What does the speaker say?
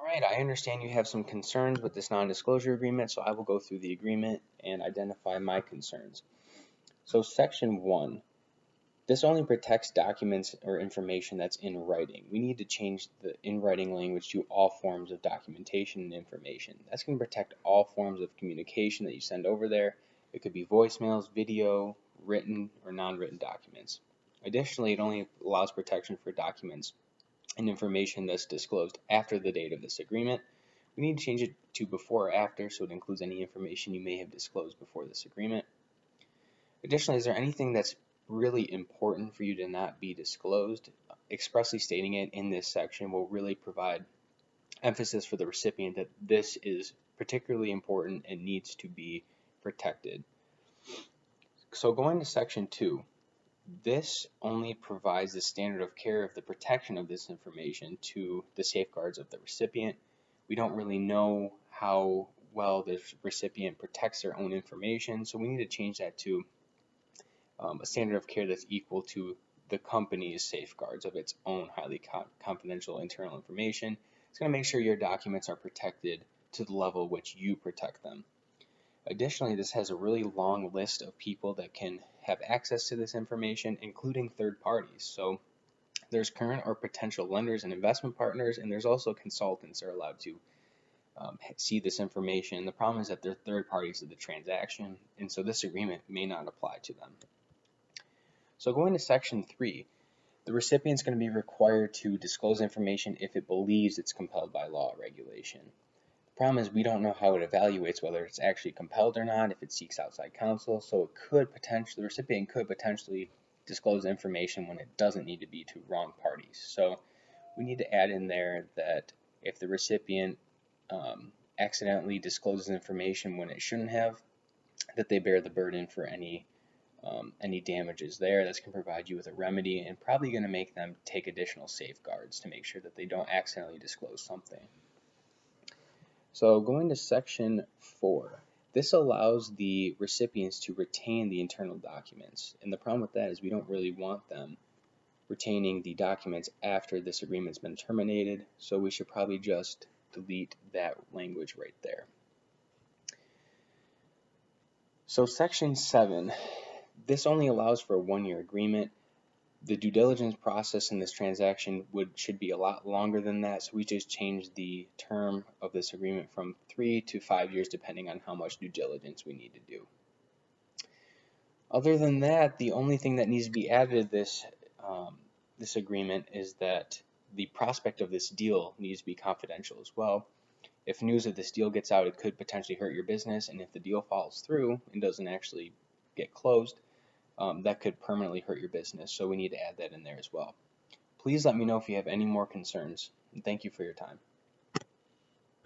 Alright, I understand you have some concerns with this non-disclosure agreement, so I will go through the agreement and identify my concerns. So Section 1, this only protects documents or information that's in writing. We need to change the in writing language to all forms of documentation and information. That's going to protect all forms of communication that you send over there. It could be voicemails, video, written or non-written documents. Additionally, it only allows protection for documents and information that's disclosed after the date of this agreement. We need to change it to before or after, so it includes any information you may have disclosed before this agreement. Additionally, is there anything that's really important for you to not be disclosed? Expressly stating it in this section will really provide emphasis for the recipient that this is particularly important and needs to be protected. So going to Section 2, this only provides the standard of care of the protection of this information to the safeguards of the recipient. We don't really know how well the recipient protects their own information, so we need to change that to a standard of care that's equal to the company's safeguards of its own highly confidential internal information. It's going to make sure your documents are protected to the level which you protect them. Additionally, this has a really long list of people that can have access to this information, including third parties. So there's current or potential lenders and investment partners, and there's also consultants that are allowed to see this information. The problem is that they're third parties to the transaction, and so this agreement may not apply to them. So going to Section 3, the recipient is going to be required to disclose information if it believes it's compelled by law or regulation. The problem is we don't know how it evaluates whether it's actually compelled or not if it seeks outside counsel, so it could potentially, the recipient could potentially disclose information when it doesn't need to be to wrong parties. So we need to add in there that if the recipient accidentally discloses information when it shouldn't have, that they bear the burden for any damages there. That's going to provide you with a remedy and probably going to make them take additional safeguards to make sure that they don't accidentally disclose something. So going to Section 4, this allows the recipients to retain the internal documents. And the problem with that is we don't really want them retaining the documents after this agreement's been terminated, so we should probably just delete that language right there. So Section 7, this only allows for a one-year agreement. The due diligence process in this transaction should be a lot longer than that, so we just changed the term of this agreement from 3 to 5 years depending on how much due diligence we need to do. Other than that, the only thing that needs to be added to this agreement is that the prospect of this deal needs to be confidential as well. If news of this deal gets out, it could potentially hurt your business, and if the deal falls through and doesn't actually get closed, that could permanently hurt your business, so we need to add that in there as well. Please let me know if you have any more concerns, and thank you for your time.